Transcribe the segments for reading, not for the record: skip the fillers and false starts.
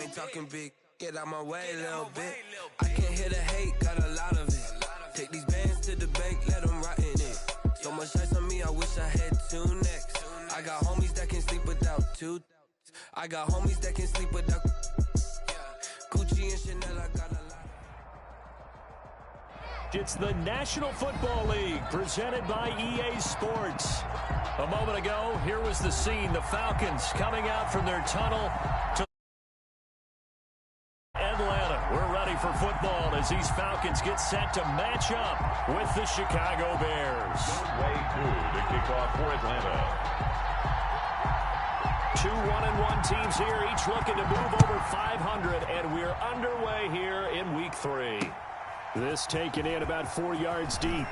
ain't talking big. Get out my way, little bit. I can't hear the hate, got a lot of it. Take these bands to the bank, let them rot in it. So much ice on me, I wish I had 2 necks. I got homies that can sleep without 2. I got homies that can sleep without Gucci and Chanel, I got a lot. It's the National Football League presented by EA Sports. A moment ago, here was the scene. The Falcons coming out from their tunnel to Atlanta. We're ready for football as these Falcons get set to match up with the Chicago Bears. Way through the kickoff for Atlanta. 2 1-1 teams here, each looking to move over 500, and we're underway here in Week 3. This taken in about 4 yards deep.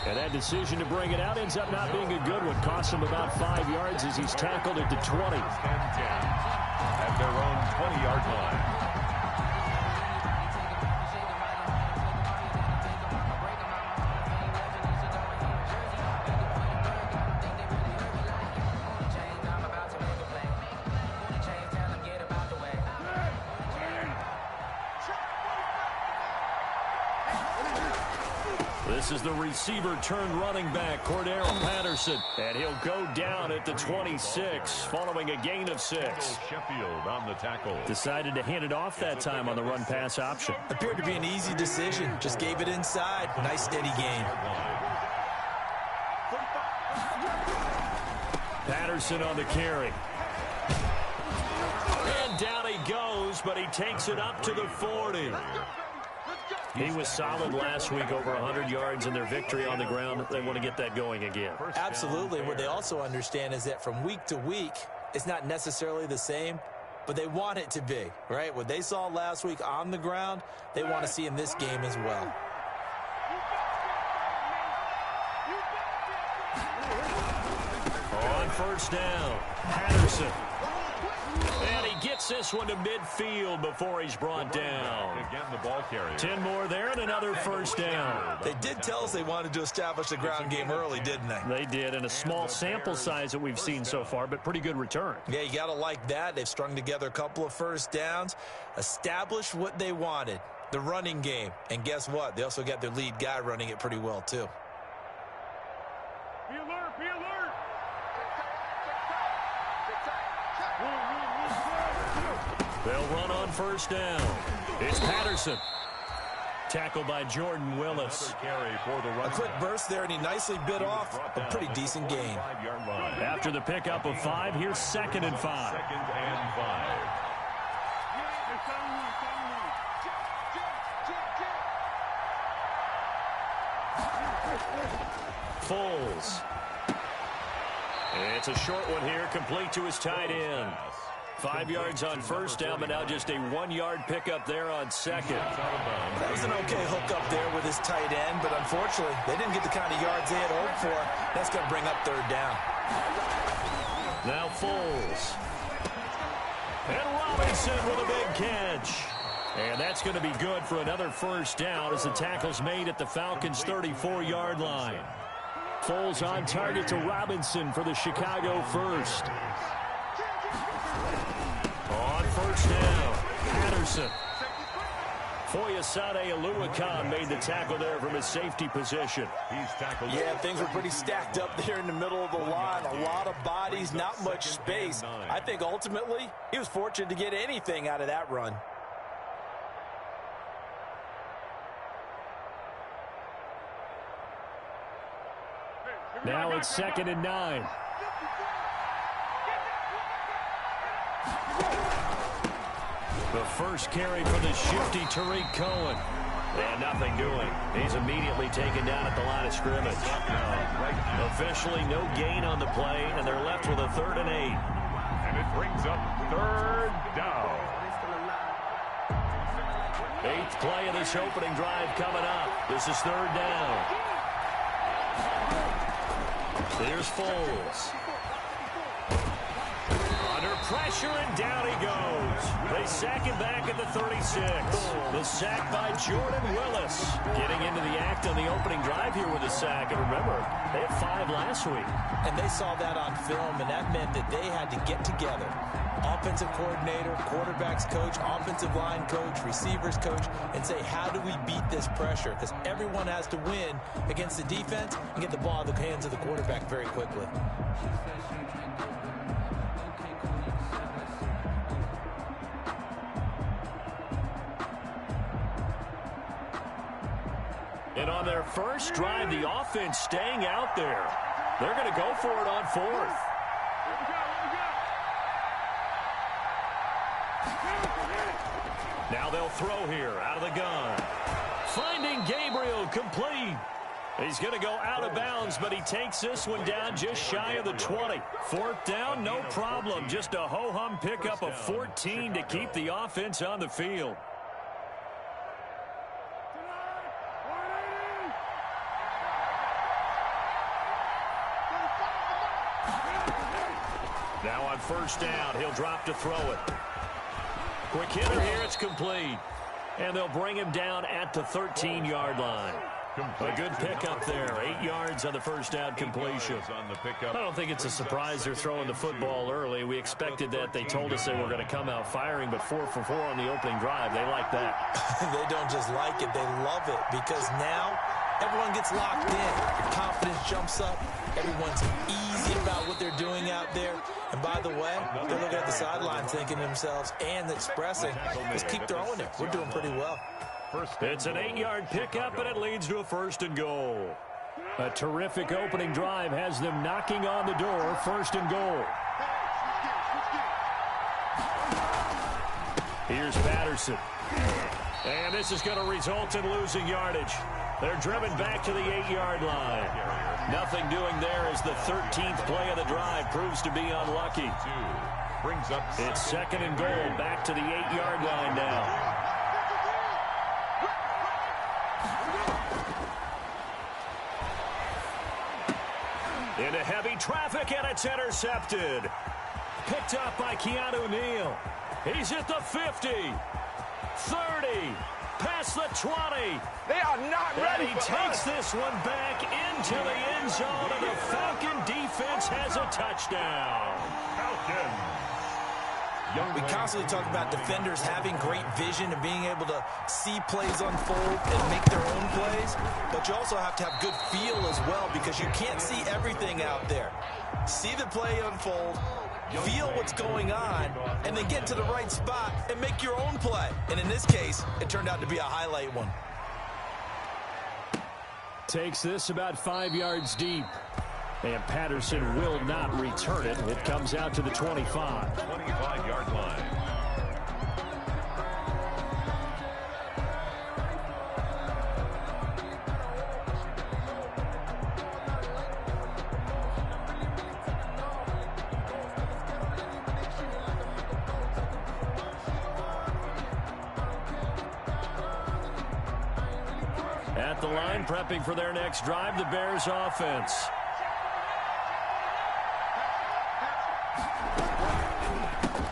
And that decision to bring it out ends up not being a good one. Costs him about 5 yards as he's tackled at the 20. At their own 20-yard line. This is the receiver turned running back, Cordero Patterson. And he'll go down at the 26 following a gain of 6. Sheffield on the tackle. Decided to hand it off that time on the run-pass option. Appeared to be an easy decision. Just gave it inside. Nice steady gain. Patterson on the carry. And down he goes, but he takes it up to the 40. He was solid last week, over 100 yards in their victory on the ground. They want to get that going again. Absolutely. What they also understand is that from week to week, it's not necessarily the same, but they want it to be, right? What they saw last week on the ground, they want to see in this game as well. On first down, Patterson. And he gets this one to midfield before he's brought down. Again, the ball carrier. 10 more there and another first down. They did tell us they wanted to establish the ground game early, didn't they? They did, in a small sample size that we've seen so far, but pretty good return. Yeah, you got to like that. They've strung together a couple of first downs, established what they wanted, the running game. And guess what? They also got their lead guy running it pretty well, too. Be alert, be alert. They'll run on first down. It's Patterson. Tackled by Jordan Willis. A quick burst there, and he nicely bit off a pretty decent gain. After the pickup of 5, here's 2nd and 5. 2nd and 5. Foles. It's a short one here, complete to his tight end. 5 yards on first down, but now just a 1-yard pickup there on 2nd. That was an okay hook up there with his tight end, but unfortunately, they didn't get the kind of yards they had hoped for. That's going to bring up 3rd down. Now Foles. And Robinson with a big catch. And that's going to be good for another first down as the tackle's made at the Falcons' 34-yard line. Foles on target to Robinson for the Chicago first. On first down, Patterson. Foyesade Aluakan made the tackle there from his safety position. He's tackled. Yeah, things were pretty stacked up there in the middle of the line. A lot of bodies, not much space. I think ultimately he was fortunate to get anything out of that run. Now it's 2nd and 9. The first carry for the shifty Tariq Cohen. And nothing doing. He's immediately taken down at the line of scrimmage. Officially no gain on the play, and they're left with a 3rd and 8. And it brings up 3rd down. 8th play of this opening drive coming up. This is 3rd down. There's Foles. Under pressure, and down he goes. They sack him back at the 36. The sack by Jordan Willis. Getting into the act on the opening drive here with a sack. And remember, they had 5 last week. And they saw that on film, and that meant that they had to get together, offensive coordinator, quarterbacks coach, offensive line coach, receivers coach, and say, how do we beat this pressure? Because everyone has to win against the defense and get the ball in the hands of the quarterback very quickly. And on their first drive, the offense staying out there. They're going to go for it on fourth. Now they'll throw here out of the gun. Finding Gabriel complete. He's going to go out of bounds, but he takes this one down just shy of the 20. Fourth down, no problem. Just a ho-hum pickup of 14 to keep the offense on the field. Now on first down, he'll drop to throw it. Quick hitter here, it's complete. And they'll bring him down at the 13-yard line. A good pickup there. 8 yards on the first down completion. I don't think it's a surprise they're throwing the football early. We expected that. They told us they were going to come out firing, but 4 for 4 on the opening drive. They like that. They don't just like it, they love it, because now everyone gets locked in. Your confidence jumps up. Everyone's easy about what they're doing out there. And by the way, they're looking at the sideline thinking to themselves and expressing, just keep throwing it. We're doing pretty well. It's an 8-yard pickup, and it leads to a first and goal. A terrific opening drive has them knocking on the door. First and goal. Here's Patterson. And this is going to result in losing yardage. They're driven back to the 8-yard line. Nothing doing there as the 13th play of the drive proves to be unlucky. It's second and goal, back to the 8-yard line now. Into heavy traffic, and it's intercepted. Picked up by Keanu Neal. He's at the 50, 30, past the 20. They are not ready. And he takes this one back into the end zone, and the Falcon defense has a touchdown. Falcons. We constantly talk about defenders having great vision and being able to see plays unfold and make their own plays, but you also have to have good feel as well, because you can't see everything out there. See the play unfold, feel what's going on, and then get to the right spot and make your own play. And in this case, it turned out to be a highlight one. Takes this about 5 yards deep. And Patterson will not return it. It comes out to the 25. 25-yard line. At the line, prepping for their next drive, the Bears offense.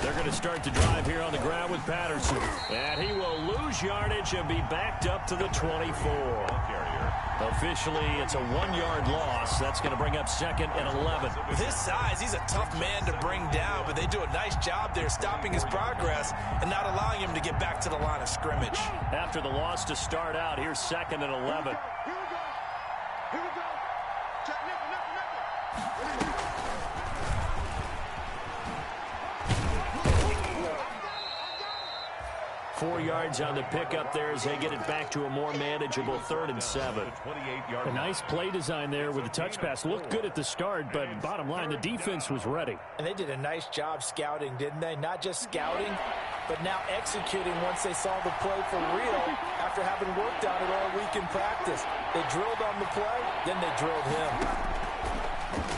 They're going to start the drive here on the ground with Patterson. And he will lose yardage and be backed up to the 24. Officially, it's a 1-yard loss. That's going to bring up second and 11. With his size, he's a tough man to bring down, but they do a nice job there stopping his progress and not allowing him to get back to the line of scrimmage. After the loss to start out, here's second and 11. Here we go. Check, nickel. 4 yards on the pickup there as they get it back to a more manageable 3rd and 7. A nice play design there with the touch pass. Looked good at the start, but bottom line, the defense was ready. And they did a nice job scouting, didn't they? Not just scouting, but now executing once they saw the play for real after having worked on it all week in practice. They drilled on the play, then they drilled him.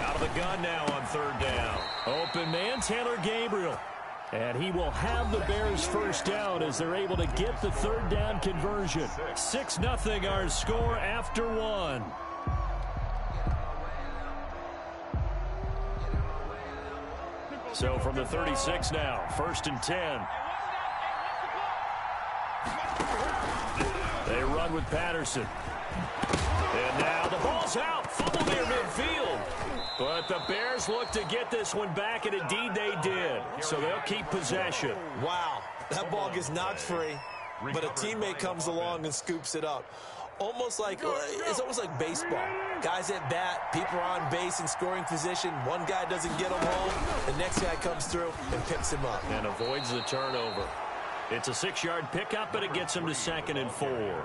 Out of the gun now on 3rd down. Open man, Taylor Gabriel. And he will have the Bears first down as they're able to get the 3rd down conversion. 6-0 our score after 1. So from the 36 now, 1st and 10. They run with Patterson. And now the ball's out. Fumble near midfield. But the Bears look to get this one back, and indeed they did. So they'll keep possession. Wow, that ball gets knocked free, but a teammate comes along and scoops it up. It's almost like baseball. Guys at bat, people are on base in scoring position. One guy doesn't get him home. The next guy comes through and picks him up. And avoids the turnover. It's a 6-yard pickup, and it gets him to 2nd and 4.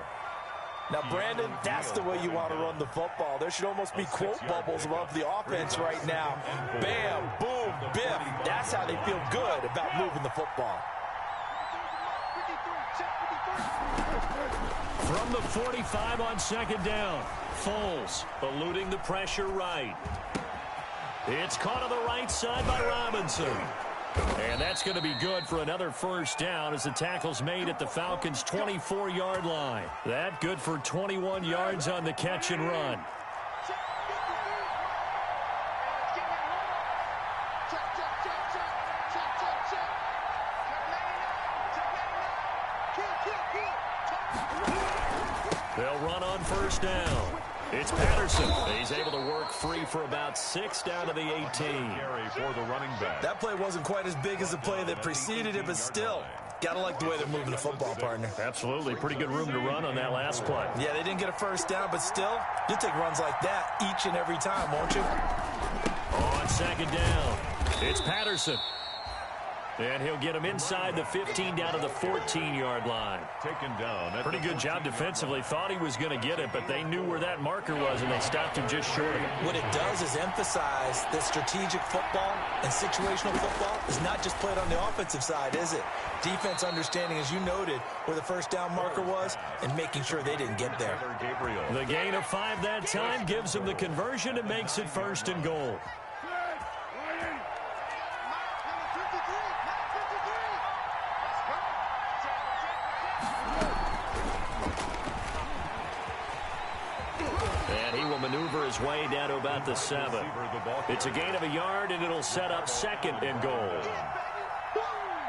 Now, Brandon, that's the way you want to run the football. There should almost be quote bubbles above the offense right now. Bam, boom, biff. That's how they feel good about moving the football. From the 45 on 2nd down, Foles eluding the pressure right. It's caught on the right side by Robinson. And that's going to be good for another 1st down as the tackle's made at the Falcons' 24-yard line. That good for 21 yards on the catch and run. They'll run on 1st down. It's Patterson. He's able to work free for about 6 down to the 18. For the running back. That play wasn't quite as big as the play that preceded it, but still, gotta like the way they're moving the football, partner. Absolutely. Pretty good room to run on that last play. Yeah, they didn't get a 1st down, but still, you'll take runs like that each and every time, won't you? On 2nd down, it's Patterson. And he'll get him inside the 15 down to the 14-yard line. Taken down. Pretty good job defensively. Thought he was going to get it, but they knew where that marker was, and they stopped him just short of it. What it does is emphasize that strategic football and situational football is not just played on the offensive side, is it? Defense understanding, as you noted, where the 1st down marker was and making sure they didn't get there. The gain of 5 that time gives him the conversion and makes it 1st and goal. Maneuver his way down to about the 7. It's a gain of a yard, and it'll set up 2nd and goal.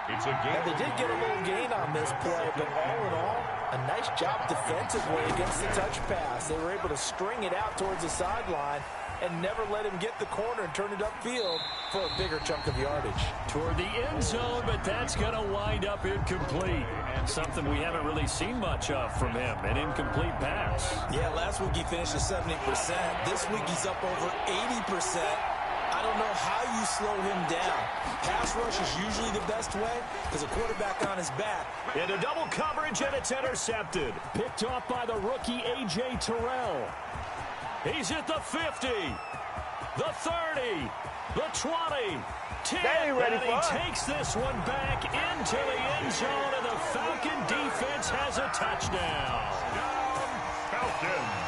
It's a gain. Now, they did get a little gain on this play, but all in all, a nice job defensively against the touch pass. They were able to string it out towards the sideline and never let him get the corner and turn it upfield for a bigger chunk of yardage. Toward the end zone, but that's going to wind up incomplete. Something we haven't really seen much of from him, an incomplete pass. Yeah, last week he finished at 70%. This week he's up over 80%. I don't know how you slow him down. Pass rush is usually the best way because a quarterback on his back. Into double coverage, and it's intercepted. Picked off by the rookie A.J. Terrell. He's at the 50, the 30, the 20, 10, and he takes this one back into the end zone, and the Falcon defense has a touchdown. Falcons.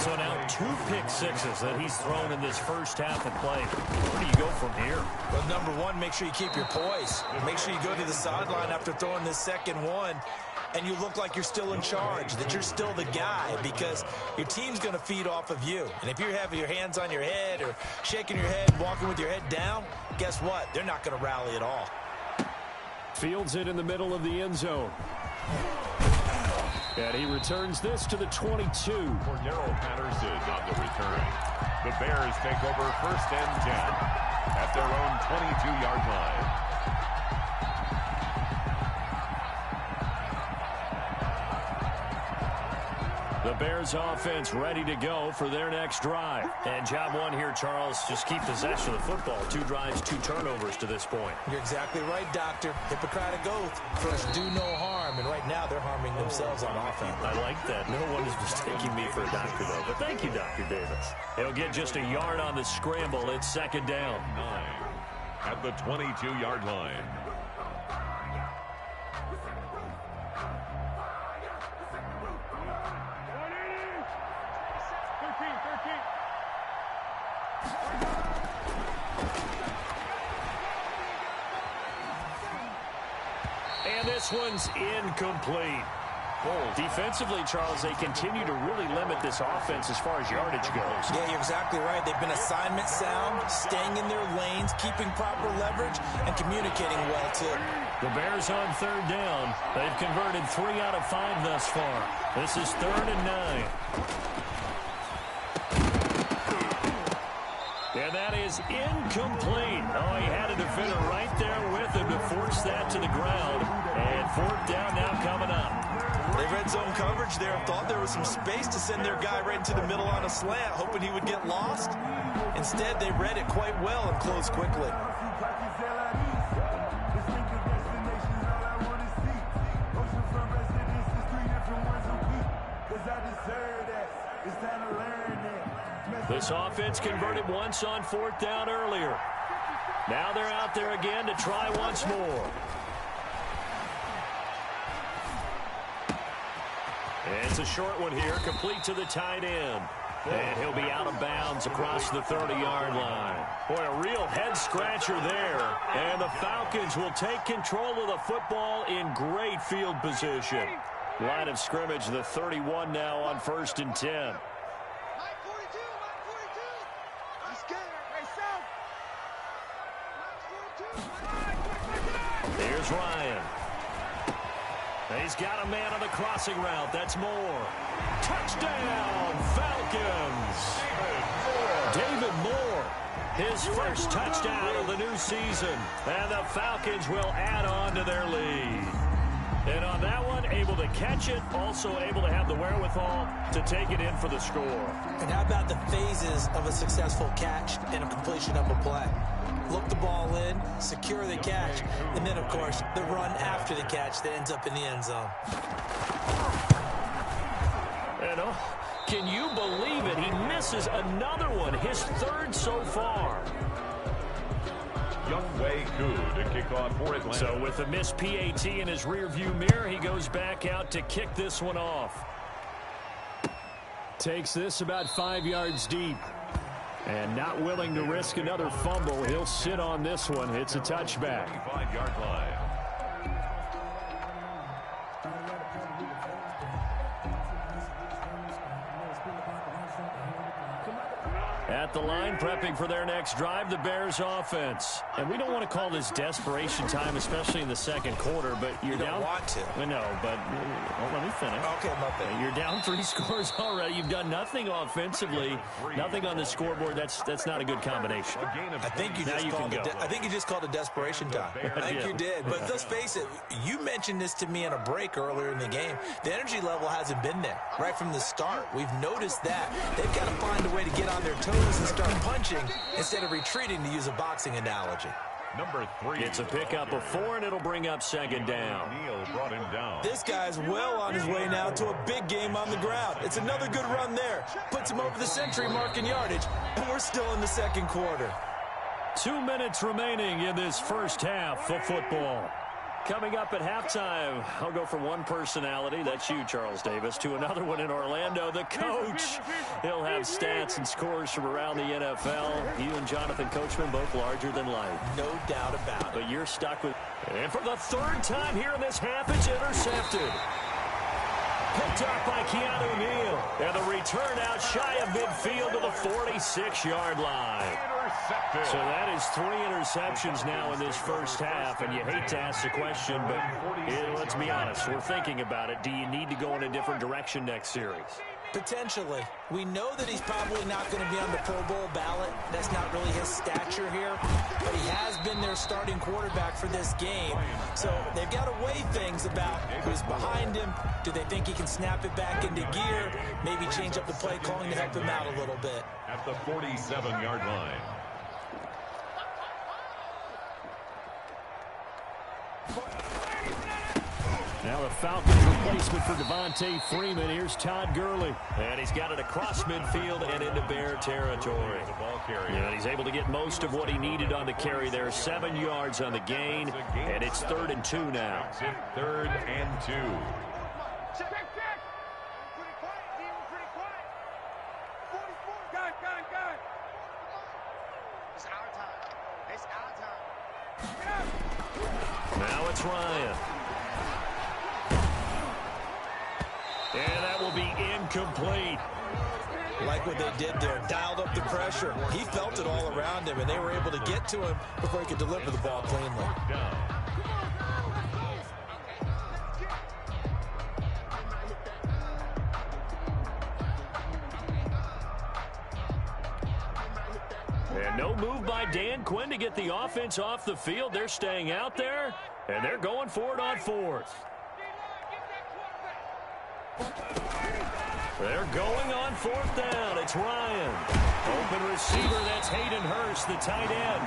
So now 2 pick sixes that he's thrown in this 1st half of play. Where do you go from here? Well, number one, make sure you keep your poise. Make sure you go to the sideline after throwing this 2nd one, and you look like you're still in charge, that you're still the guy, because your team's going to feed off of you. And if you're having your hands on your head or shaking your head and walking with your head down, guess what? They're not going to rally at all. Fields it in the middle of the end zone. And he returns this to the 22. Cordero Patterson on the return. The Bears take over 1st and 10 at their own 22-yard line. The Bears offense ready to go for their next drive. And job one here, Charles, just keep possession of the football. 2 drives, 2 turnovers to this point. You're exactly right, Doctor. Hippocratic oath. First, do no harm. And right now, they're harming themselves on offense. I like that. No one is mistaking me for a doctor, though. But thank you, Dr. Davis. He'll get just a yard on the scramble. It's 2nd down. 9 at the 22-yard line. And this one's incomplete. Defensively, Charles, they continue to really limit this offense as far as yardage goes. Yeah, you're exactly right. They've been assignment sound, staying in their lanes, keeping proper leverage, and communicating well, too. The Bears on third down. They've converted 3 out of 5 thus far. This is 3rd and 9. And that is incomplete. Oh, he had a defender right there with him to force that to the ground. And 4th down now coming up. They read zone coverage there. Thought there was some space to send their guy right into the middle on a slant, hoping he would get lost. Instead, they read it quite well and closed quickly. This offense converted once on 4th down earlier. Now they're out there again to try once more. And it's a short one here, complete to the tight end. And he'll be out of bounds across the 30-yard line. Boy, a real head-scratcher there. And the Falcons will take control of the football in great field position. Line of scrimmage, the 31 now on 1st and 10. Here's Ryan. He's got a man on the crossing route. That's Moore. Touchdown, Falcons. David Moore, his first touchdown of the new season. And the Falcons will add on to their lead. And on that one, able to catch it, also able to have the wherewithal to take it in for the score. And how about the phases of a successful catch and a completion of a play? Look the ball in, secure the catch, and then, of course, the run after the catch that ends up in the end zone. And can you believe it? He misses another one, his 3rd so far. Younghoe Koo to kick off for Atlanta. So with a missed PAT in his rearview mirror, he goes back out to kick this one off. Takes this about 5 yards deep. And not willing to risk another fumble, he'll sit on this one. It's a touchback. 5-yard line. At the line, prepping for their next drive, the Bears offense. And we don't want to call this desperation time, especially in the second quarter, but you're down. You don't want to. No, but let me finish. Okay, my bad. You're down 3 scores already. You've done nothing offensively, nothing on the scoreboard. That's not a good combination. I think you just called it desperation time. I think you did. But let's face it, you mentioned this to me in a break earlier in the game. The energy level hasn't been there right from the start. We've noticed that. They've got to find a way to get on their toes and start punching instead of retreating, to use a boxing analogy. Number 3. It's a pickup of 4, and it'll bring up 2nd down. Neal brought him down. This guy's well on his way now to a big game on the ground. It's another good run there. Puts him over the century mark in yardage, and we're still in the second quarter. 2 minutes remaining in this first half of football. Coming up at halftime, I'll go from one personality, that's you, Charles Davis, to another one in Orlando, the coach. He'll have stats and scores from around the NFL. You and Jonathan Coachman, both larger than life. No doubt about it. But you're stuck with... And for the 3rd time here in this half, it's intercepted. Picked up by Keanu Neal. And the return out shy of midfield to the 46-yard line. So that is 3 interceptions now in this first half, and you hate to ask the question, but let's be honest, we're thinking about it. Do you need to go in a different direction next series? Potentially. We know that he's probably not going to be on the Pro Bowl ballot. That's not really his stature here, but he has been their starting quarterback for this game. So they've got to weigh things about who's behind him. Do they think he can snap it back into gear? Maybe change up the play calling to help him out a little bit. At the 47-yard line. Now the Falcons replacement for Devontae Freeman. Here's Todd Gurley. And he's got it across midfield and into Bear territory. And he's able to get most of what he needed on the carry there. 7 yards on the gain. And it's 3rd and 2 now. 3rd and 2. Check. Pretty quiet, team. Pretty quiet. 44. Gun. It's our time. Now it's Ryan. And that will be incomplete. Like what they did there, dialed up the pressure. He felt it all around him, and they were able to get to him before he could deliver the ball cleanly. And no move by Dan Quinn to get the offense off the field. They're staying out there, and they're going for it on fourth. They're going on fourth down. It's Ryan. Open receiver, that's Hayden Hurst, the tight end.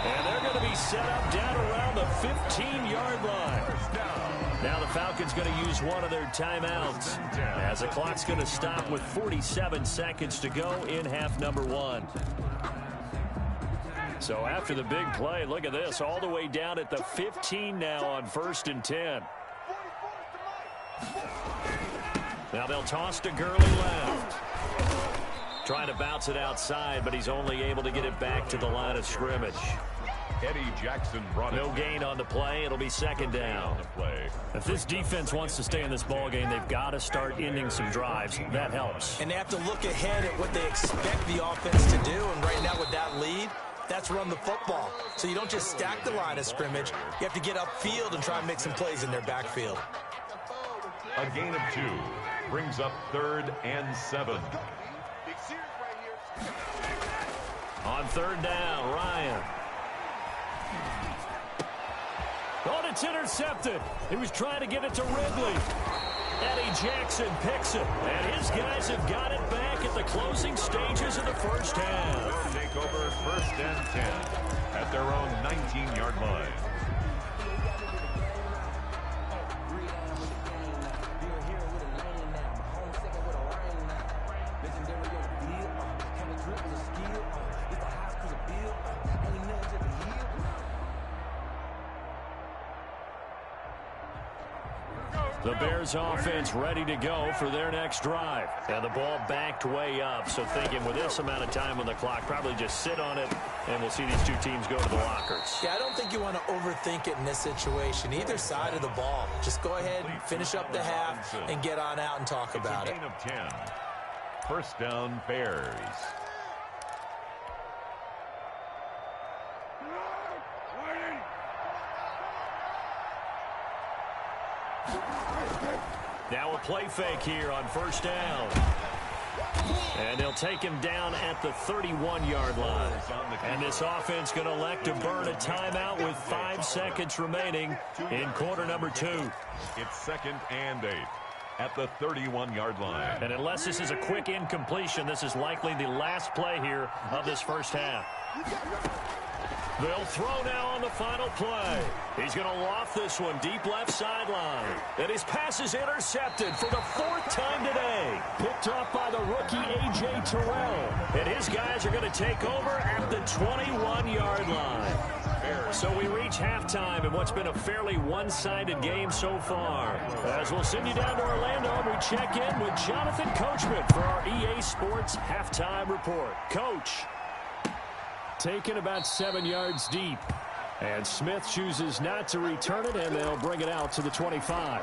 And they're going to be set up down around the 15-yard line. Now the Falcons going to use one of their timeouts, as the clock's going to stop with 47 seconds to go in half number one. So after the big play, look at this, all the way down at the 15 now on 1st and 10. Now they'll toss to Gurley left. Trying to bounce it outside, but he's only able to get it back to the line of scrimmage. Eddie Jackson brought no gain on the play. It'll be 2nd down. If this defense wants to stay in this ball game, they've got to start ending some drives. That helps. And they have to look ahead at what they expect the offense to do. And right now with that lead, that's run the football. So you don't just stack the line of scrimmage. You have to get upfield and try and make some plays in their backfield. A gain of 2 brings up 3rd and 7. On 3rd down, Ryan. Oh, it's intercepted. He was trying to get it to Ridley. Eddie Jackson picks it, and his guys have got it back at the closing stages of the first half. Take over 1st and 10 at their own 19-yard line. The Bears offense ready to go for their next drive. And the ball backed way up, so thinking with this amount of time on the clock, probably just sit on it, and we'll see these two teams go to the lockers. Yeah, I don't think you want to overthink it in this situation. Either side of the ball. Just go ahead and finish up the half and get on out and talk about it. Gain of 10. 1st down, Bears. Now a play fake here on 1st down. And they'll take him down at the 31-yard line. And this offense going to elect to burn a timeout with 5 seconds remaining in quarter number 2. It's 2nd and 8 at the 31-yard line. And unless this is a quick incompletion, this is likely the last play here of this first half. They'll throw now on the final play. He's going to loft this one deep left sideline. And his pass is intercepted for the 4th time today. Picked off by the rookie A.J. Terrell. And his guys are going to take over at the 21-yard line. So we reach halftime in what's been a fairly one-sided game so far. As we'll send you down to Orlando, and we check in with Jonathan Coachman for our EA Sports Halftime Report. Coach. Taken about 7 yards deep. And Smith chooses not to return it, and they'll bring it out to the 25.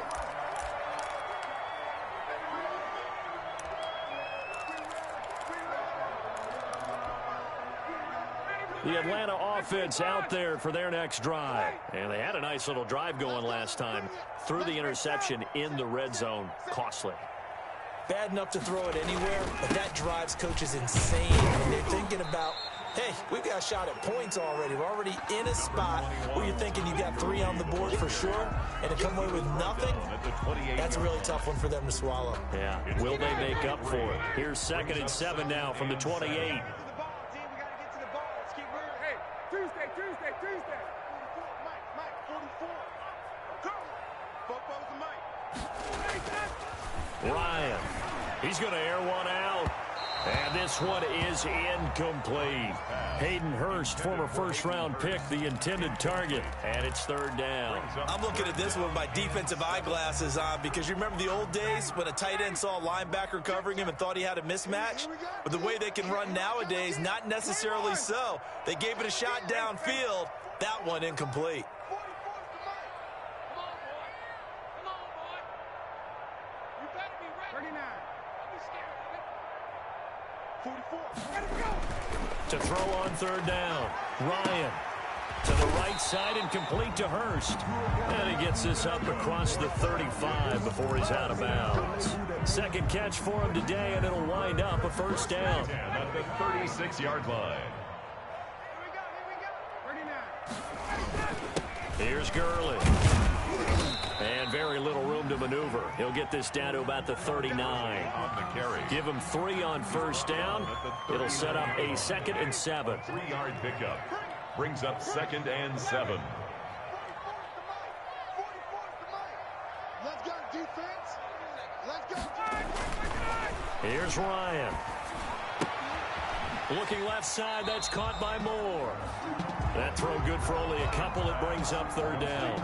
The Atlanta offense out there for their next drive. And they had a nice little drive going last time. Threw the interception in the red zone. Costly. Bad enough to throw it anywhere, but that drives coaches insane. And they're thinking about, hey, we've got a shot at points already. We're already in a spot where you're thinking you got 3 on the board for sure, and to come away with nothing, that's a really tough one for them to swallow. Yeah, will they make up for it? Here's 2nd and 7 now from the 28. Ryan, he's going to air one out. And this one is incomplete. Hayden Hurst, former first-round pick, the intended target. And it's 3rd down. I'm looking at this one with my defensive eyeglasses on because you remember the old days when a tight end saw a linebacker covering him and thought he had a mismatch? But the way they can run nowadays, not necessarily so. They gave it a shot downfield. That one incomplete. Come on, boy. You better be ready. To throw on third down. Ryan to the right side and complete to Hurst. And he gets this up across the 35 before he's out of bounds. Second catch for him today, and it'll wind up a first down. At the 36-yard line. Here's Gurley. And very little room to maneuver. He'll get this down to about the 39. On the carry. Give him 3 on first down. It'll set up a 2nd and 7. 3-yard pickup. Brings up 2nd and 7. Let's go, defense. Let's go. Here's Ryan. Looking left side, that's caught by Moore. That throw good for only a couple. It brings up third down.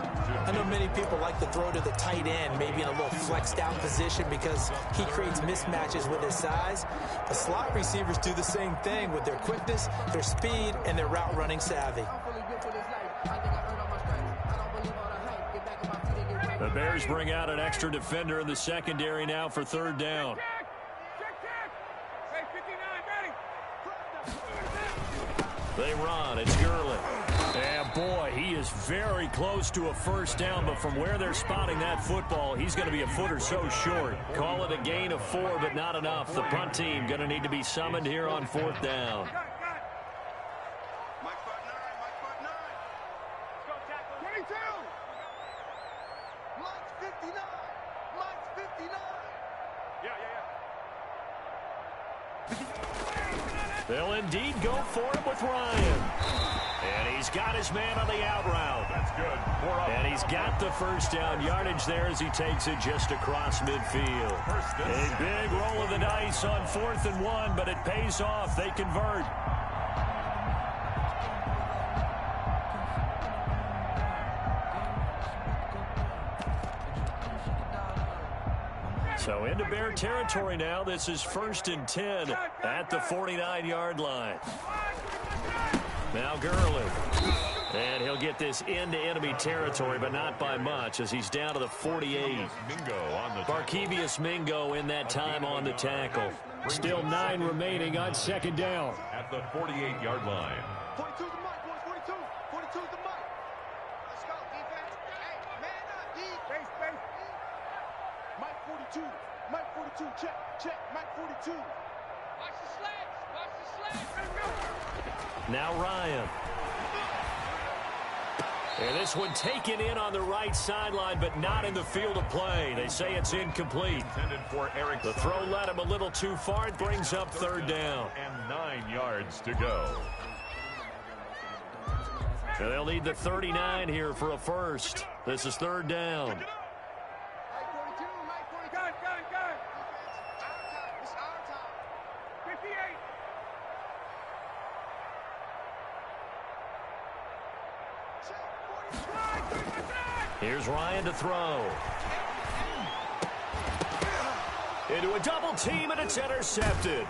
I know many people like to throw to the tight end, maybe in a little flexed out position because he creates mismatches with his size. The slot receivers do the same thing with their quickness, their speed, and their route running savvy. The Bears bring out an extra defender in the secondary now for third down. They run. It's Gurley. And boy, he is very close to a first down, but from where they're spotting that football, he's going to be a foot or so short. Call it a gain of 4, but not enough. The punt team going to need to be summoned here on 4th down. They'll indeed go for it with Ryan. And he's got his man on the out route. That's good. And he's got the first down yardage there as he takes it just across midfield. A big roll of the dice on 4th and 1, but it pays off. They convert. So into Bear territory now. This is 1st and 10 at the 49-yard line. Now Gurley. And he'll get this into enemy territory, but not by much as he's down to the 48. Barkevious Mingo in that time on the tackle. Still 9 remaining on 2nd down. At the 48-yard line. 42's the mic, boys. 42. 42's the mic. Let's go, defense. Hey, man up, D. Base. Mike 42. Mike 42. Check. Mike 42. Watch the sleds. Let's go. Now Ryan. And this one taken in on the right sideline, but not in the field of play. They say it's incomplete. Intended for Eric. The throw led him a little too far. It brings up 3rd down. And 9 yards to go. And they'll need the 39 here for a first. This is 3rd down. Mike 42. Gun. It's our time. 58. Here's Ryan to throw. Into a double team, and it's intercepted.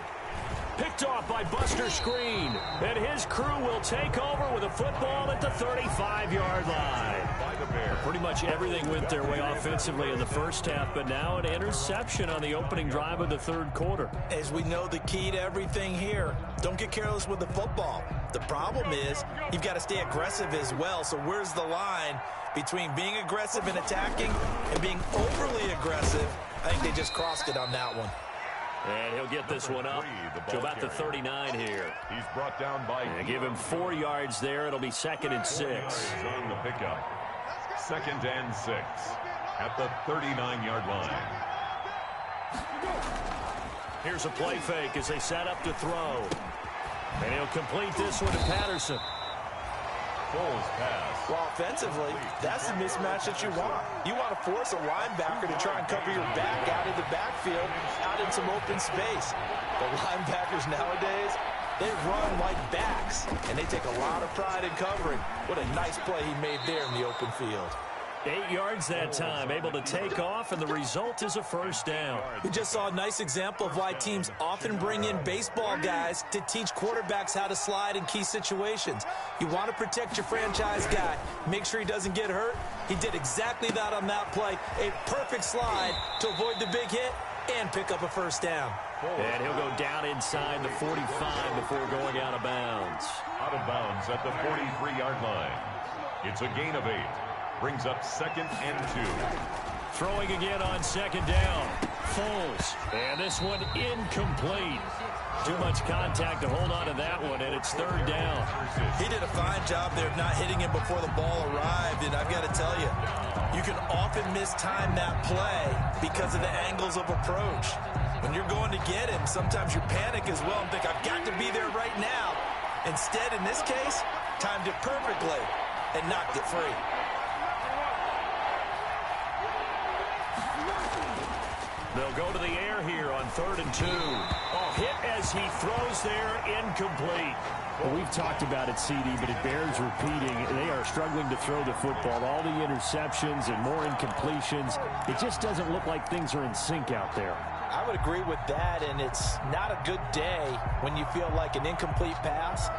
Picked off by Buster Screen. And his crew will take over with a football at the 35-yard line. Pretty much everything went their way offensively in the first half, but now an interception on the opening drive of the 3rd quarter. As we know, the key to everything here, don't get careless with the football. The problem is you've got to stay aggressive as well. So where's the line between being aggressive and attacking and being overly aggressive? I think they just crossed it on that one. And he'll get this one up to about the 39 here. He's brought down by. And give him 4 yards there. It'll be 2nd and 6. On the pickup. 2nd and 6 at the 39-yard line. Here's a play fake as they set up to throw. And he'll complete this one to Patterson. Foles pass. Well, offensively, that's the mismatch that you want. You want to force a linebacker to try and cover your back out of the backfield, out in some open space. The linebackers nowadays, they run like backs, and they take a lot of pride in covering. What a nice play he made there in the open field. 8 yards that time, able to take off, and the result is a first down. We just saw a nice example of why teams often bring in baseball guys to teach quarterbacks how to slide in key situations. You want to protect your franchise guy, make sure he doesn't get hurt. He did exactly that on that play. A perfect slide to avoid the big hit and pick up a first down. And he'll go down inside the 45 before going out of bounds. Out of bounds at the 43-yard line. It's a gain of 8. Brings up 2nd and 2. Throwing again on 2nd down. Foles. And this one incomplete. Too much contact to hold on to that one, and it's 3rd down. He did a fine job there of not hitting him before the ball arrived, and I've got to tell you, you can often mistime that play because of the angles of approach. When you're going to get him, sometimes you panic as well and think, I've got to be there right now. Instead, in this case, timed it perfectly and knocked it free. They'll go to the air here on 3rd and 2. Oh, hit as he throws there, incomplete. Well, we've talked about it, CD, but it bears repeating. They are struggling to throw the football. All the interceptions and more incompletions. It just doesn't look like things are in sync out there. I would agree with that, and it's not a good day when you feel like an incomplete pass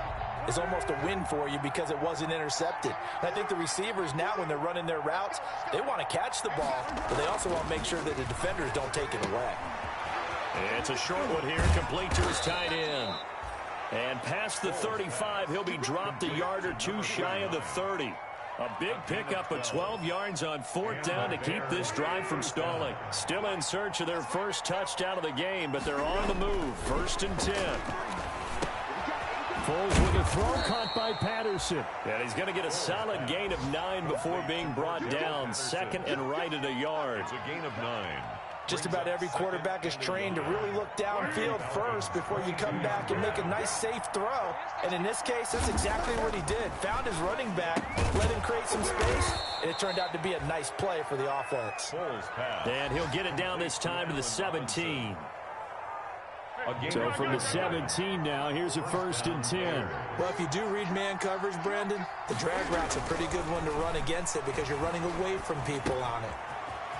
is almost a win for you because it wasn't intercepted. And I think the receivers now, when they're running their routes, they want to catch the ball, but they also want to make sure that the defenders don't take it away. It's a short one here, complete to his tight end. And past the 35, he'll be dropped a yard or two shy of the 30. A big pickup of 12 yards on 4th down to keep this drive from stalling. Still in search of their first touchdown of the game, but they're on the move. 1st and 10. Foles with a throw caught by Patterson. And he's going to get a solid gain of 9 before being brought down. 2nd and right at a yard. It's a gain of 9. Just about every quarterback is trained to really look downfield first before you come back and make a nice, safe throw. And in this case, that's exactly what he did. Found his running back, let him create some space, and it turned out to be a nice play for the offense. And he'll get it down this time to the 17. So from the 17 now, here's a 1st and 10. Well, if you do read man coverage, Brandon, the drag route's a pretty good one to run against it because you're running away from people on it.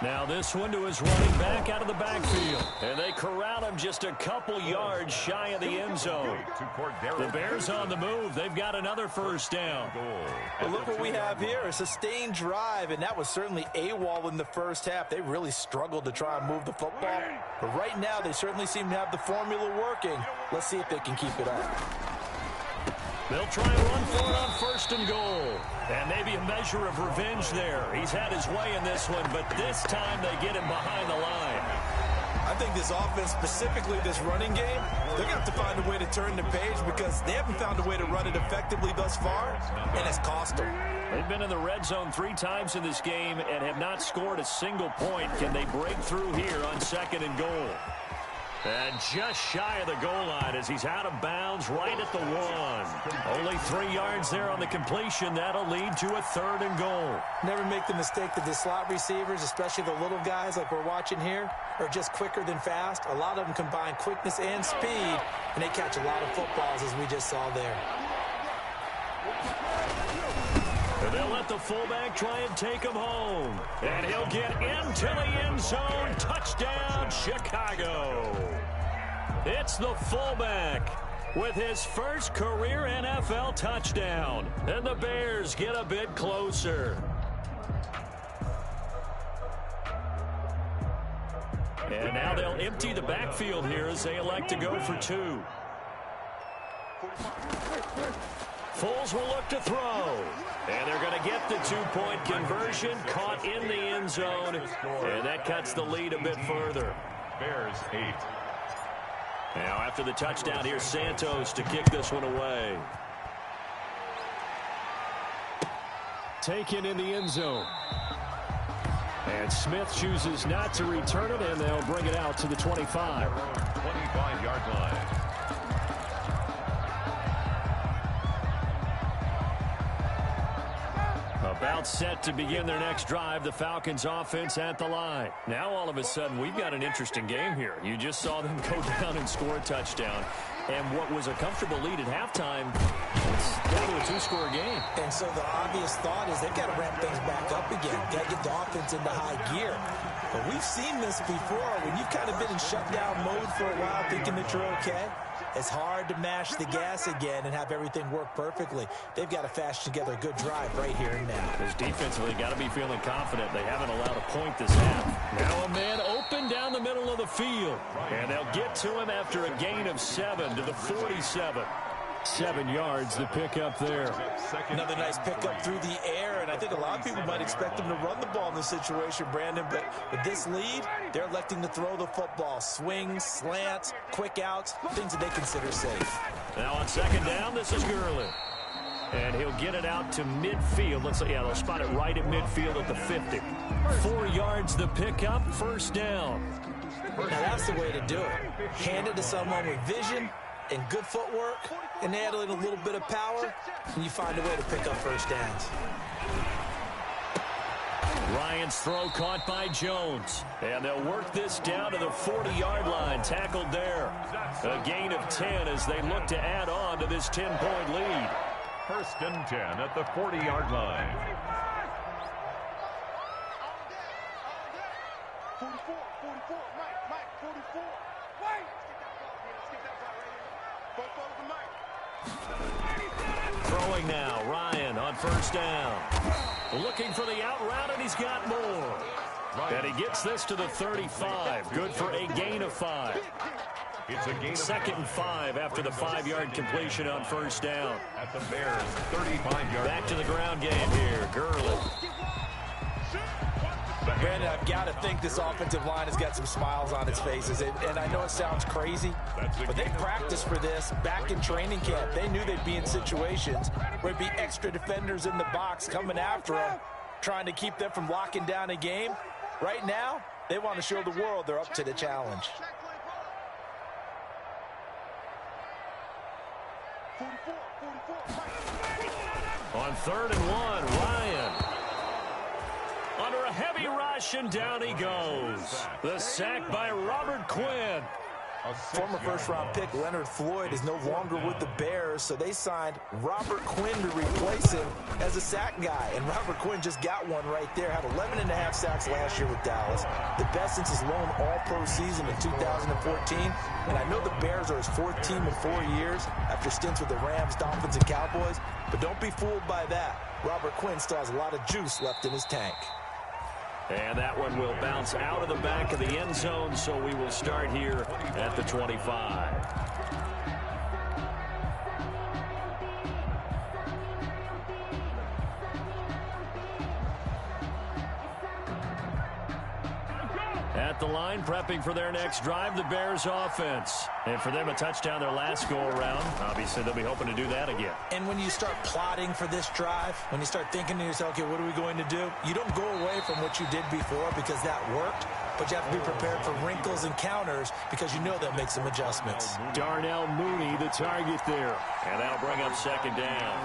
Now this one to his running back out of the backfield. And they corral him just a couple yards shy of the end zone. The Bears on the move. They've got another first down. Well, look what we have here. A sustained drive, and that was certainly AWOL in the first half. They really struggled to try and move the football. But right now, they certainly seem to have the formula working. Let's see if they can keep it up. They'll try and run for it on 1st and goal. And maybe a measure of revenge there. He's had his way in this one, but this time they get him behind the line. I think this offense, specifically this running game, they're going to have to find a way to turn the page because they haven't found a way to run it effectively thus far, and it's cost them. They've been in the red zone 3 times in this game and have not scored a single point. Can they break through here on 2nd and goal? And just shy of the goal line as he's out of bounds right at the 1. Only 3 yards there on the completion. That'll lead to a 3rd and goal. Never make the mistake that the slot receivers, especially the little guys like we're watching here, are just quicker than fast. A lot of them combine quickness and speed, and they catch a lot of footballs as we just saw there. And they'll let the fullback try and take him home. And he'll get into the end zone. Touchdown, Chicago. It's the fullback with his first career NFL touchdown. And the Bears get a bit closer. And now they'll empty the backfield here as they elect to go for 2. Foles will look to throw. And they're going to get the 2-point conversion, caught in the end zone. And that cuts the lead a bit further. Bears 8. Now after the touchdown, here's Santos to kick this one away. Taken in the end zone. And Smith chooses not to return it, and they'll bring it out to the 25. 25-yard line. About set to begin their next drive, the Falcons offense at the line. Now all of a sudden we've got an interesting game here. You just saw them go down and score a touchdown. And what was a comfortable lead at halftime, it's down to a 2-score game. And so the obvious thought is they've got to ramp things back up again. Got to get the offense into high gear. But we've seen this before when you've kind of been in shutdown mode for a while thinking that you're okay. It's hard to mash the gas again and have everything work perfectly. They've got to fashion together a good drive right here and now. Because defensively, got to be feeling confident. They haven't allowed a point this half. Now a man open down the middle of the field. And they'll get to him after a gain of 7 to the 47. 7 yards, the pickup there. Another nice pickup through the air, and I think a lot of people might expect them to run the ball in this situation, Brandon, but with this lead, they're electing to throw the football. Swings, slants, quick outs, things that they consider safe. Now on second down, this is Gurley. And he'll get it out to midfield. Looks like, yeah, they'll spot it right at midfield at the 50. 4 yards, the pickup, first down. Now that's the way to do it. Hand it to someone with vision and good footwork, and add in a little bit of power, and you find a way to pick up first downs. Ryan's throw caught by Jones. And they'll work this down to the 40-yard line. Tackled there. A gain of 10 as they look to add on to this 10-point lead. First and 10 at the 40-yard line. 44, Mike, 44. Wait! Throwing now, Ryan on first down. Looking for the out route, and he's got more. And he gets this to the 35. Good for a gain of 5. It's a gain of 2nd and 5 after the 5-yard completion on first down. At the Bears' 35-yard. Back to the ground game here. Gurley. Brandon, I've got to think this offensive line has got some smiles on its faces. And I know it sounds crazy, but they practiced for this back in training camp. They knew they'd be in situations where there'd be extra defenders in the box coming after them, trying to keep them from locking down a game. Right now, they want to show the world they're up to the challenge. 44. On 3rd and 1, Ryan. Under a heavy rush, and down he goes. The sack by Robert Quinn. Former first-round pick Leonard Floyd is no longer with the Bears, so they signed Robert Quinn to replace him as a sack guy. And Robert Quinn just got one right there. Had 11.5 sacks last year with Dallas. The best since his lone all-pro season in 2014. And I know the Bears are his 4th team in 4 years after stints with the Rams, Dolphins, and Cowboys. But don't be fooled by that. Robert Quinn still has a lot of juice left in his tank. And that one will bounce out of the back of the end zone, so we will start here at the 25. At the line, prepping for their next drive, the Bears offense. And for them, a touchdown their last go-around. Obviously, they'll be hoping to do that again. And when you start plotting for this drive, when you start thinking to yourself, okay, what are we going to do? You don't go away from what you did before because that worked, but you have to be prepared for wrinkles and counters because you know they'll make some adjustments. Darnell Mooney, the target there. And that'll bring up second down.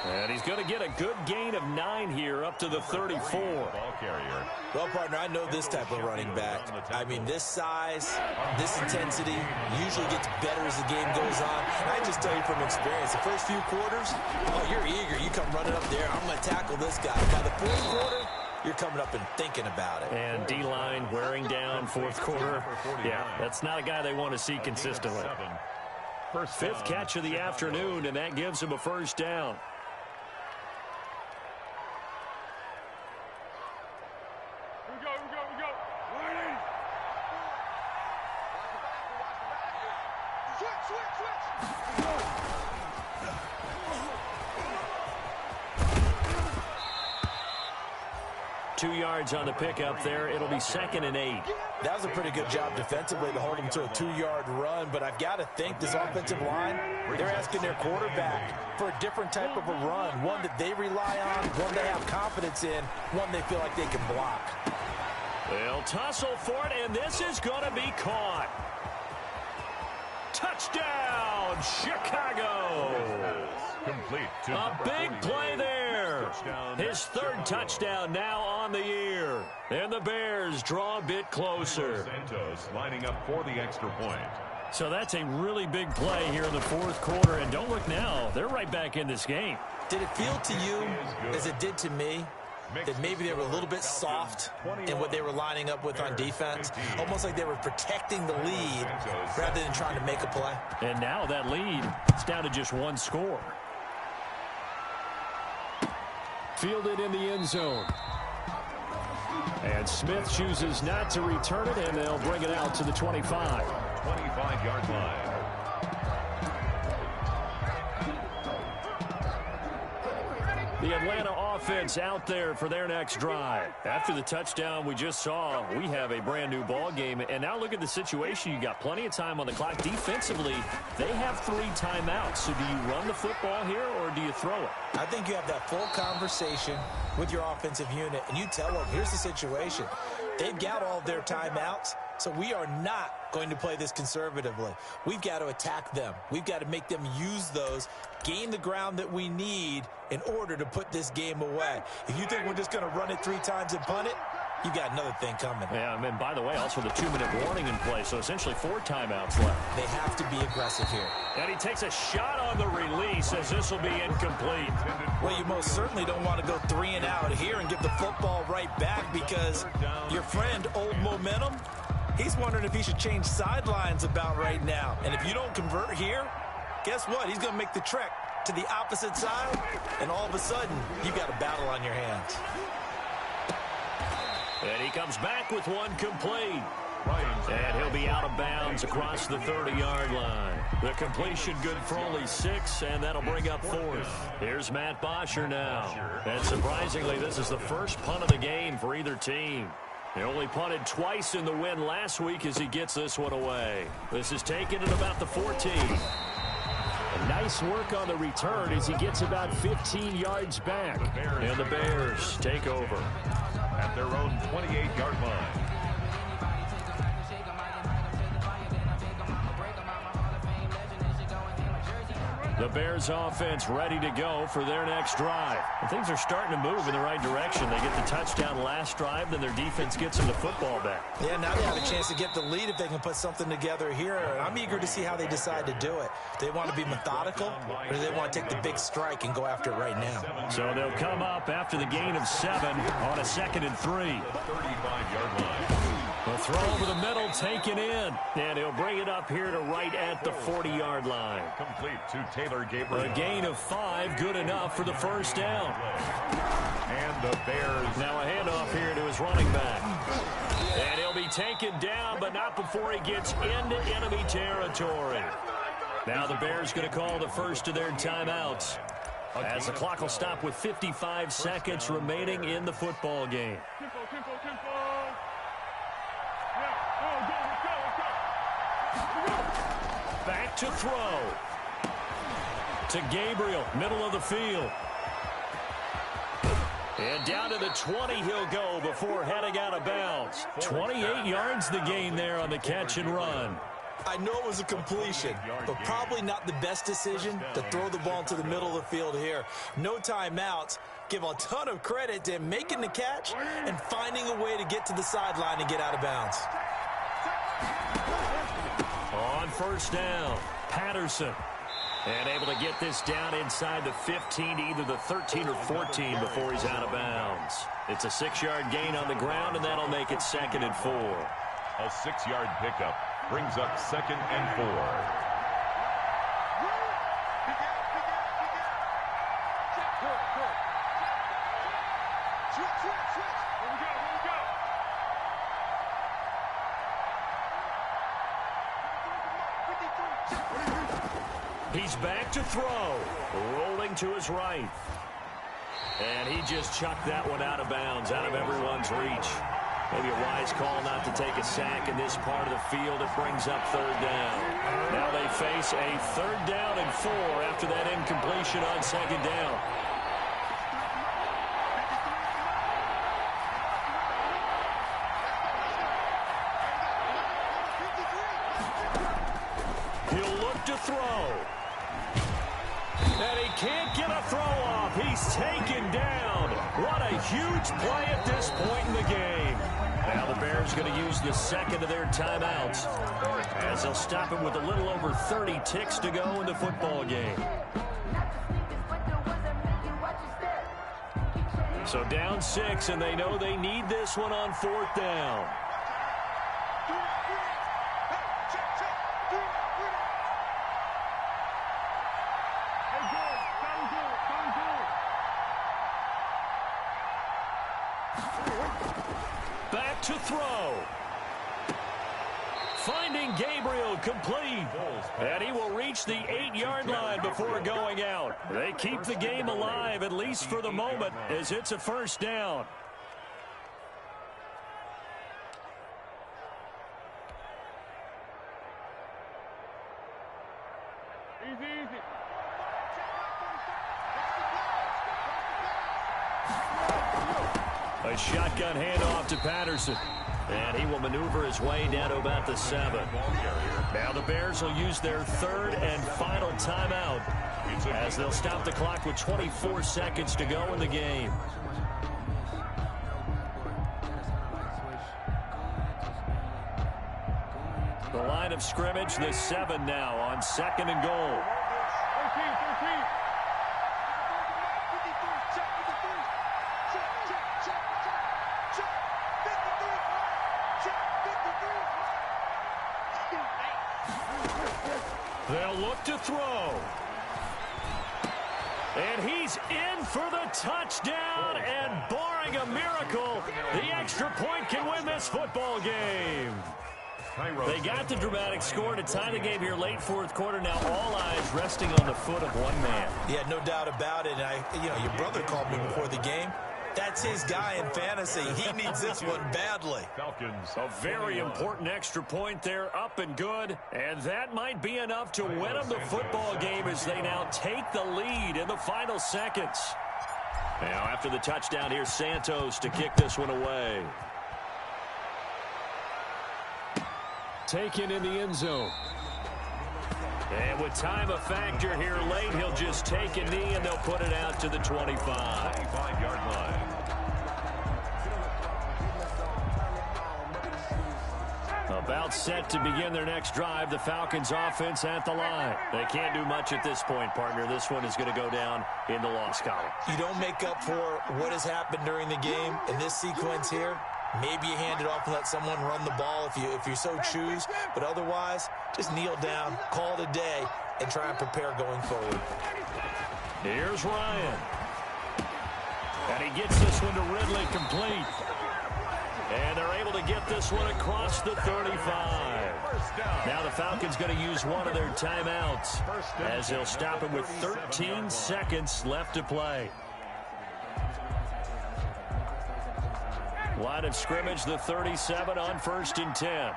And he's going to get a good gain of 9 here up to the 34. Ball carrier. Well, partner, I know this type of running back. I mean, this size, this intensity usually gets better as the game goes on. And I just tell you from experience, the first few quarters, oh, you're eager. You come running up there. I'm going to tackle this guy. By the 4th quarter, you're coming up and thinking about it. And D-line wearing down 4th quarter. Yeah, that's not a guy they want to see consistently. 5th catch of the afternoon, and that gives him a first down. Two yards on the pickup there. It'll be 2nd and 8. That was a pretty good job defensively to hold him to a 2-yard run, but I've got to think this offensive line, they're asking their quarterback for a different type of a run, one that they rely on, one they have confidence in, one they feel like they can block. They'll tussle for it, and this is going to be caught. Touchdown, Chicago. Complete to a big play there. His third touchdown now on the year. And the Bears draw a bit closer. Santos lining up for the extra point. So that's a really big play here in the fourth quarter. And don't look now. They're right back in this game. Did it feel to you, as it did to me, that maybe they were a little bit soft in what they were lining up with on defense? Almost like they were protecting the lead rather than trying to make a play. And now that lead is down to just one score. Fielded in the end zone. And Smith chooses not to return it, and they'll bring it out to the 25. 25-yard line. The Atlanta offense out there for their next drive. After the touchdown we just saw, we have a brand new ball game. And now look at the situation. You got plenty of time on the clock. Defensively, they have 3 timeouts. So do you run the football here or do you throw it? I think you have that full conversation with your offensive unit, and you tell them, here's the situation. They've got all of their timeouts, so we are not going to play this conservatively. We've got to attack them. We've got to make them use those, gain the ground that we need in order to put this game away. If you think we're just going to run it 3 times and punt it, you've got another thing coming. Yeah, and by the way, also the 2-minute warning in play, so essentially 4 timeouts left. They have to be aggressive here. And he takes a shot on the release as this will be incomplete. Well, you most certainly don't want to go 3 and out here and give the football right back, because your friend, Old Momentum, he's wondering if he should change sidelines about right now. And if you don't convert here, guess what? He's going to make the trek to the opposite side, and all of a sudden, you've got a battle on your hands. And he comes back with one complete. And he'll be out of bounds across the 30-yard line. The completion good for only 6, and that'll bring up 4th. Here's Matt Bosher now. And surprisingly, this is the first punt of the game for either team. He only punted twice in the win last week as he gets this one away. This is taken at about the 14. And nice work on the return as he gets about 15 yards back. And the Bears take over at their own 28-yard line. The Bears offense ready to go for their next drive. And things are starting to move in the right direction. They get the touchdown last drive, then their defense gets them the football back. Yeah, now they have a chance to get the lead if they can put something together here. And I'm eager to see how they decide to do it. Do they want to be methodical, or do they want to take the big strike and go after it right now? So they'll come up after the gain of 7 on a 2nd and 3. 35-yard line. The throw over the middle taken in. And he'll bring it up here to right at the 40-yard line. Complete to Taylor Gabriel. A gain of 5, good enough for the first down. And the Bears. Now a handoff here to his running back. And he'll be taken down, but not before he gets into enemy territory. Now the Bears going to call the first of their timeouts, as the clock will stop with 55 seconds remaining in the football game. Back to throw. To Gabriel, middle of the field. And down to the 20 he'll go before heading out of bounds. 28 yards the gain there on the catch and run. I know it was a completion, but probably not the best decision to throw the ball into the middle of the field here. No timeouts. Give a ton of credit to him making the catch and finding a way to get to the sideline and get out of bounds. On first down, Patterson. And able to get this down inside the 15 to either the 13 or 14 before he's out of bounds. It's a 6-yard gain on the ground, and that'll make it 2nd and 4. A 6-yard pickup brings up 2nd and 4. He's back to throw. Rolling to his right. And he just chucked that one out of bounds, out of everyone's reach. Maybe a wise call not to take a sack in this part of the field. It brings up 3rd down. Now they face a 3rd down and 4 after that incompletion on 2nd down. He'll look to throw. And he can't get a throw off. He he's taken down. What a huge play at this point in the game. Now the Bears going to use the second of their timeouts as they'll stop him with a little over 30 ticks to go in the football game. So down 6, and they know they need this one on 4th down. Back to throw. Finding Gabriel complete. And he will reach the 8-yard line before going out. They keep the game alive, at least for the moment, as it's a first down. A shotgun handoff to Patterson. And he will maneuver his way down to about the 7. Now the Bears will use their 3rd and final timeout as they'll stop the clock with 24 seconds to go in the game. The line of scrimmage, the 7 now on 2nd and goal. They'll look to throw. And he's in for the touchdown. And barring a miracle, the extra point can win this football game. They got the dramatic score to tie the game here late 4th quarter. Now all eyes resting on the foot of one man. Yeah, no doubt about it. And your brother called me before the game. That's his guy in fantasy. He needs this one badly. Falcons. A very important extra point there, up and good. And that might be enough to win them the football game as they now take the lead in the final seconds. Now after the touchdown, here's Santos to kick this one away. Taken in the end zone. And with time a factor here late, he'll just take a knee and they'll put it out to the 25. 25-yard line. About set to begin their next drive, the Falcons offense at the line. They can't do much at this point, partner. This one is going to go down in the loss column. You don't make up for what has happened during the game in this sequence here. Maybe you hand it off and let someone run the ball if you so choose. But otherwise, just kneel down, call it a day, and try and prepare going forward. Here's Ryan. And he gets this one to Ridley complete. And they're able to get this one across the 35. Now the Falcons going to use one of their timeouts as they'll stop him with 13 seconds left to play. Line of scrimmage, the 37 on 1st and 10.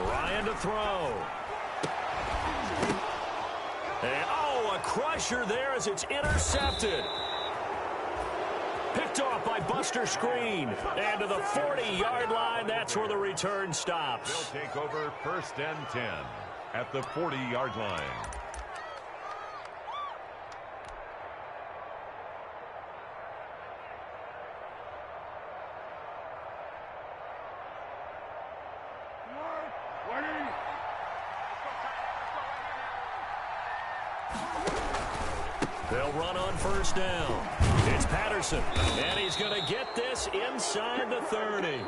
Ryan to throw. And, a crusher there as it's intercepted. Picked off by Buster Screen. And to the 40-yard line, that's where the return stops. They'll take over 1st and 10 at the 40-yard line. They'll run on 1st down. It's Patterson, and he's going to get this inside the 30.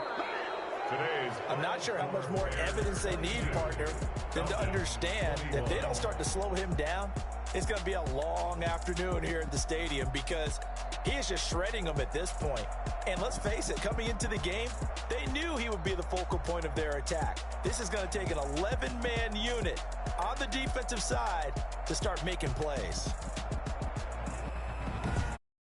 I'm not sure how much more evidence they need, partner, than to understand that if they don't start to slow him down, it's going to be a long afternoon here at the stadium because he is just shredding them at this point. And let's face it, coming into the game, they knew he would be the focal point of their attack. This is going to take an 11-man unit on the defensive side to start making plays.